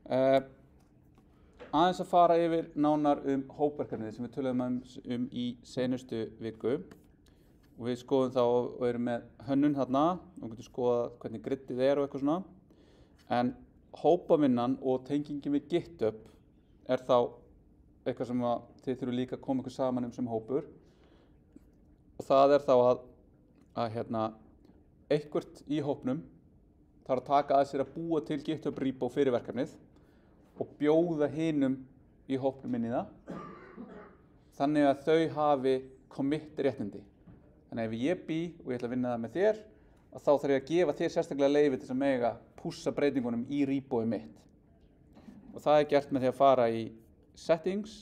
Uh, aðeins að fara yfir nánar hópverkefnið sem við töluðum í seinustu viku og við skoðum þá og erum með hönnun þarna og getum skoðað hvernig griddið og eitthvað svona. En hópavinnan og tengingin við GitHub þá eitthvað sem þið þurfum líka að koma ykkur saman sem hópur. Og það þá að eitthvert í hópnum þarf að taka að sér að búa til GitHub repo fyrir verkefnið og bjóða hinum í hópnum inn í það. Þannig að þau hafi commit réttindi. Þannig að ef ég bý og ég ætla að vinna það með þér, þá þarf ég að gefa þér sérstaklega leyfi til að mega pússa breytingunum í repoið mitt. Og það gert með því að fara í settings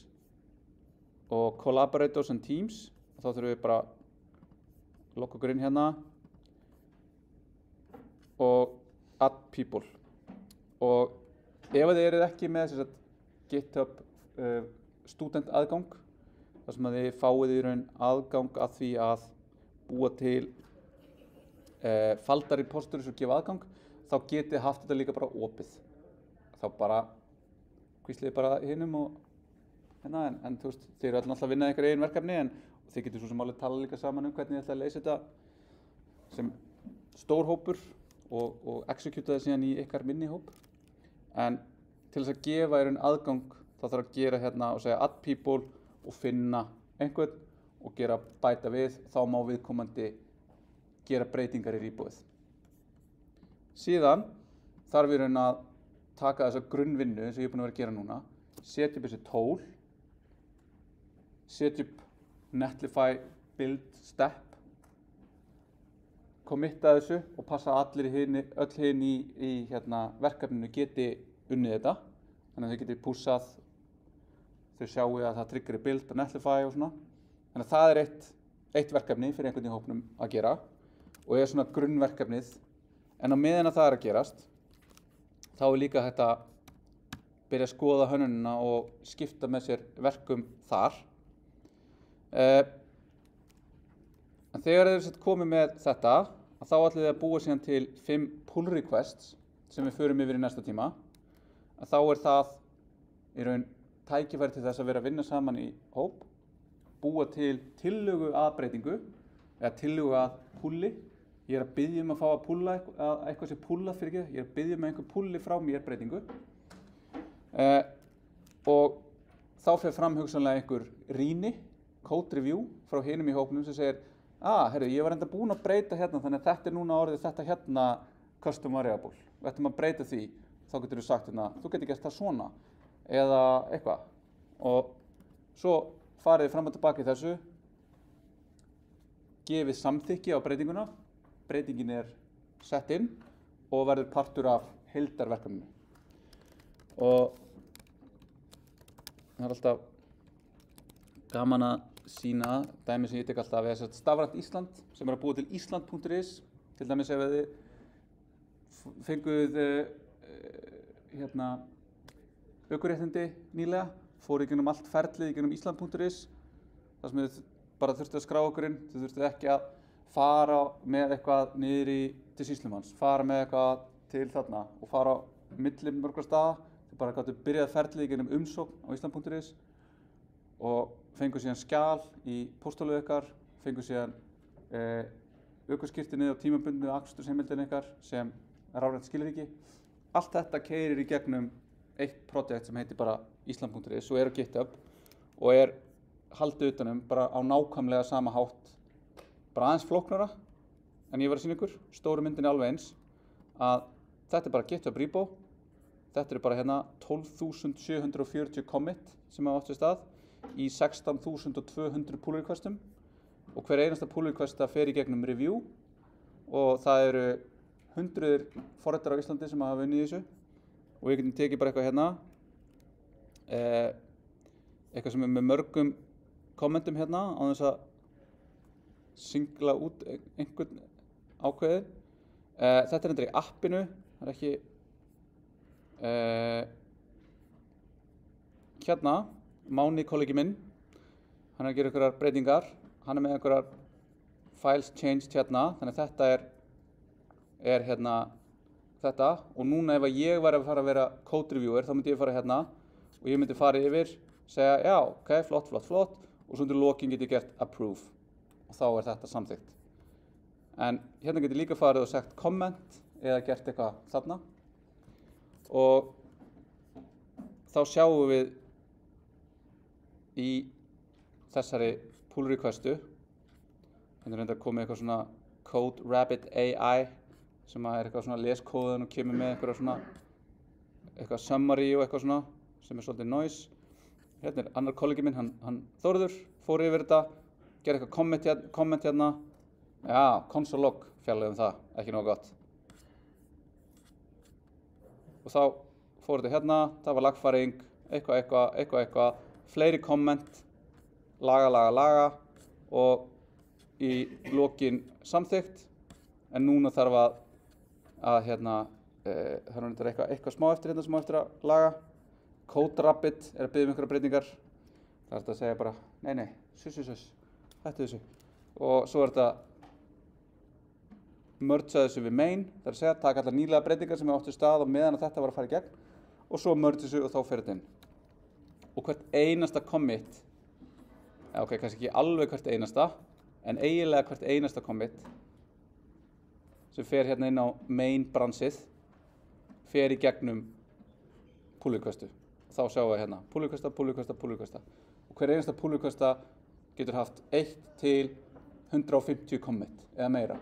og collaborators and teams. Og þá þurfum við bara að logga okkur inn hérna og add people. Og ef þið eruð ekki með GitHub student aðgang, þar sem þið fáið í raun aðgang að því að búa til falda repositories og gefa aðgang, þá getið haft þetta líka bara opið. Þá bara hvíslið bara hinum og hérna, en þú veist, þið eru alltaf að vinna ykkur eigin verkefni en þið getur svo sem alveg tala líka saman hvernig þið ætla að leysa þetta sem stór hópur og executa það síðan í ykkar minni hóp. En til þess að gefa í raun aðgang þá þarf að gera hérna og segja add people og finna einhvern og gera bæta við, þá má viðkomandi gera breytingar í repoið. Síðan þarf í raun að taka þessa grunnvinnu eins og ég er búinn að vera að gera núna, setja upp þessi tól, setja upp Netlify build step, committa þessu og passa að öll hin í verkefninu geti unnið þetta. Þannig að þau geti pússað, þau sjáu að það trigger build og Netlify og svona. Þannig að það eitt verkefni fyrir einhvern í hópnum að gera og svona grunnverkefnið. En á meðan að það að gerast, þá líka hægt að byrja að skoða hönnunina og skipta með sér verkum þar. En þegar þið komið með þetta, þá ætlum við að búa síðan til 5 pull requests sem við förum yfir í næsta tíma. Þá það í raun tækifæri til þess að vera að vinna saman í hóp, búa til tillögu að breytingu eða tillögu að pulli. Ég að biðja að fá að pulla eitthvað sem pullað fyrir ekki. Ég að biðja að einhver pulli frá mér breytingu. Og þá fer fram hugsanlega einhver rýni, code review frá hinum í hópnum sem segir herru, ég var enda búinn að breyta hérna þannig að þetta núna orðið þetta hérna custom variable. Við ættum að breyta því, þá getur þú sagt hérna, þú getur gert það svona eða eitthvað. Og svo farið fram og tilbaka í þessu, gefið samþykki á breytinguna, breytingin sett inn og verður partur af heildarverkefninu. Og það alltaf gaman að sína dæmi sem ég tek alltaf við Stafrænt Ísland sem að búa til Ísland.is. Til dæmis ef þið fenguð ökuréttindi nýlega, fóru í gegnum allt ferlið í gegnum Ísland.is, þar sem þið bara þurftu að skrá okkur inn, þið þurftu ekki að fara með eitthvað niður til sýslumanns, fara með eitthvað til þarna og fara á milli mörgra staða. Þið bara gátu byrjað ferlið í gegnum umsókn á Ísland.is og fengu síðan skjal í pósthólfið ykkar, fengu síðan ökuskírteinið og tímabundnu akstursheimildin ykkar sem rafrænt skilríki. Allt þetta keyrir í gegnum eitt projekt sem heitir bara Ísland.is og á GitHub og haldið utanum bara á nákvæmlega sama hátt, bara aðeins flóknara. En ég var að sýna ykkur, stóru myndin alveg eins, að þetta bara GitHub repo, þetta bara hérna 12.740 commit sem átt sér stað í 16.200 pull requestum og hver einasta pull requesta fer í gegnum review og það eru hundruðir forritar á Íslandi sem hafa unnið í þessu og við getum tekið bara eitthvað hérna, eitthvað sem með mörgum kommentum hérna á þess að singla út einhvern ákveðið. Þetta endur í appinu, það ekki hérna. Máni, kollegi minn, hann að gera einhverjar breytingar, hann með einhverjar files changed hérna, þannig að þetta hérna þetta og núna ef ég væri að fara að vera code reviewer þá myndi ég fara hérna og ég myndi fara yfir, segja já, ok, flott og svo undir lokin get ég gert approve og þá þetta samþykkt. En hérna get ég líka farið og sagt comment eða gert eitthvað þarna og þá sjáum við í þessari pull requestu hérna reyndar komið eitthvað svona Code Rabbit AI sem eitthvað svona leskóðan og kemur með eitthvað summary og eitthvað svona sem svolítið noise. Hérna annar kollegi minn, hann Þórður, fór yfir þetta, gerði eitthvað komment hérna. Já, console log fjallaði það, ekki nógu gott. Og þá fór þetta hérna, það var lagfæring, eitthvað, fleiri komment, laga og í lokin samþykkt. En núna þarf að hérna, það er eitthvað smá eftir hérna sem á eftir að laga. Code Rabbit að biðja einhverjar breytingar. Það að segja bara, nei, hættu þessu. Og svo þetta mergea þessu við main, það að segja, taka allar nýlega breytingar sem áttu stað og meðan að þetta var að fara í gegn. Og svo mergea þessu og þá fer þetta inn. Og hvert einasta commit, ok, kannski ekki alveg hvert einasta, en eiginlega hvert einasta commit sem fer hérna inn á main branchið, fer í gegnum pull requestu. Þá sjáum við hérna pull requesta. Og hver einasta pull requesta getur haft 1 til 150 commit eða meira.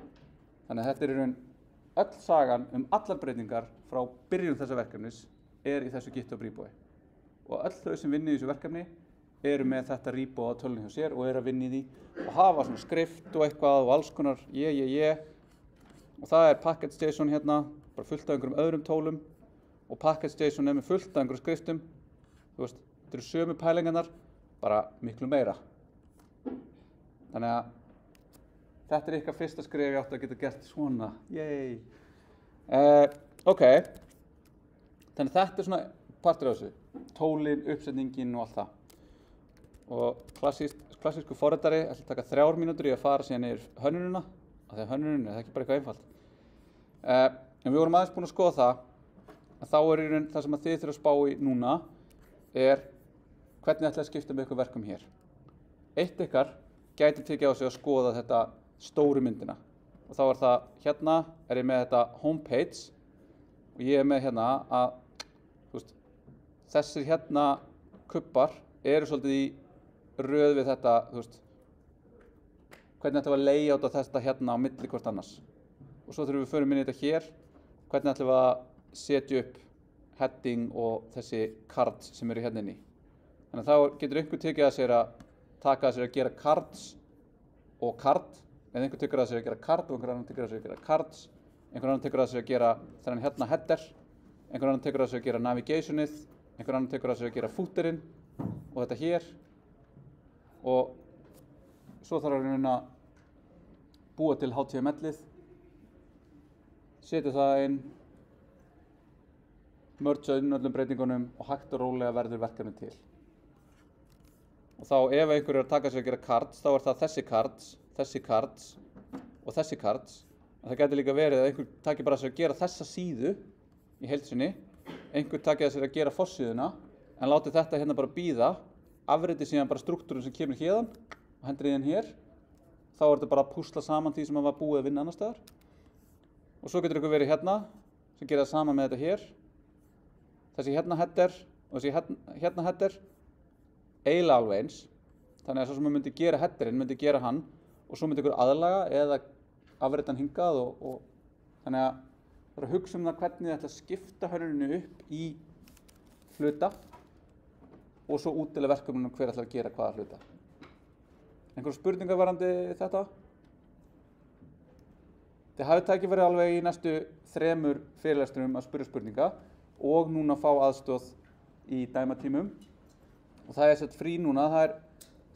Þannig að þetta í raun öll sagan allar breytingar frá byrjun þessa verkefnis í þessu GitHub repo. Og öll þau sem vinna í þessu verkefni eru með þetta repo á tölunni hjá sér og eru að vinna í því og hafa svona skrift og eitthvað og alls konar Og það package.json hérna, bara fullt af einhverjum öðrum tólum og package.json með fullt af einhverjum skriftum. Þú veist, þetta eru sömu pælingarnar, bara miklu meira. Þannig að þetta ykkar fyrsta skref ég átti að geta gert svona. Yay! Ok, þannig að þetta svona partur af þessu. Tólin, uppsetningin og allt það. Og klassísku forritari ætla að taka 3 mínútur í að fara síðan yfir hönnunina. Af því að hönnunin það ekki bara eitthvað einfalt. En við vorum aðeins búin að skoða það að þá í raun það sem þið þurfa að spá í núna hvernig ætla að skipta með ykkur verkum hér. Eitt ykkar gæti tekið á sig að skoða þetta stóru myndina. Og þá það, hérna ég með þetta homepage og ég með hérna að þessir hérna kubbar eru svolítið í röð við þetta, hvernig ætlum við að layouta þetta hérna á milli hvort annars. Og svo þurfum við förum inn í þetta hér, hvernig ætlum við að setja upp heading og þessi cards sem eru hérna inni. Þannig að þá getur einhver tekið að sér að taka að sér að gera cards og card, eða einhver tekur að sér að gera card og einhver annan tekur að sér að gera cards, einhver annan tekur að sér að gera þennan hérna header, einhver annan tekur að sér að gera navigationið, einhver annan tekur að sér að gera footerinn og þetta hér. Og svo þarf að búa til HTML-ið, setja það inn, mergea inn öllum breytingunum og hægt og rólega verður verkefni til. Og þá ef einhver að taka sér að gera cards, þá það þessi cards og þessi cards. En það gæti líka verið að einhver taki bara sér að gera þessa síðu í heild sinni, einhver taki sér að gera forsíðuna, en láti þetta hérna bara bíða, afriti síðan bara struktúrun sem kemur hérðan og hendur í þenn hér. Þá þetta bara að púsla saman því sem var búið að vinna annar staðar. Og svo getur ykkur verið hérna, sem gera það saman með þetta hér. Þessi hérna header og þessi hérna header, eiginlega alveg eins. Þannig að svo sem maður myndi gera headerinn, myndi gera hann og svo myndi ykkur aðlaga eða afritan hingað og þannig að það er að hugsa það hvernig þið ætla að skipta hönnuninu upp í hluta og svo útdeila verkefnunum hver ætlar að gera hvaða hluta. Einhverjar spurningar varðandi þetta? Þið hafið tækifæri alveg í næstu 3 fyrirlesturum að spyrja spurninga og núna fá aðstoð í dæmatímum. Og það sett frí núna, það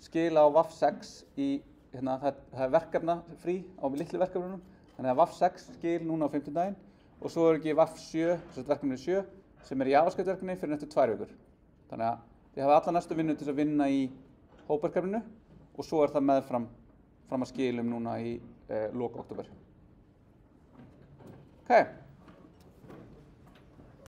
skila á WAF 6 í, það verkefna frí á litlu verkefnunum. Þannig að WAF 6 skil núna á 5. daginn og svo ekki WAF 7, verkefni 7, sem í JavaScript-verkefni fyrir næstu 2 vikur. Þannig að þið hafa alla næstu vinnu til að vinna í hópverkefninu og svo það meðfram að skilum núna í lok október. Okay.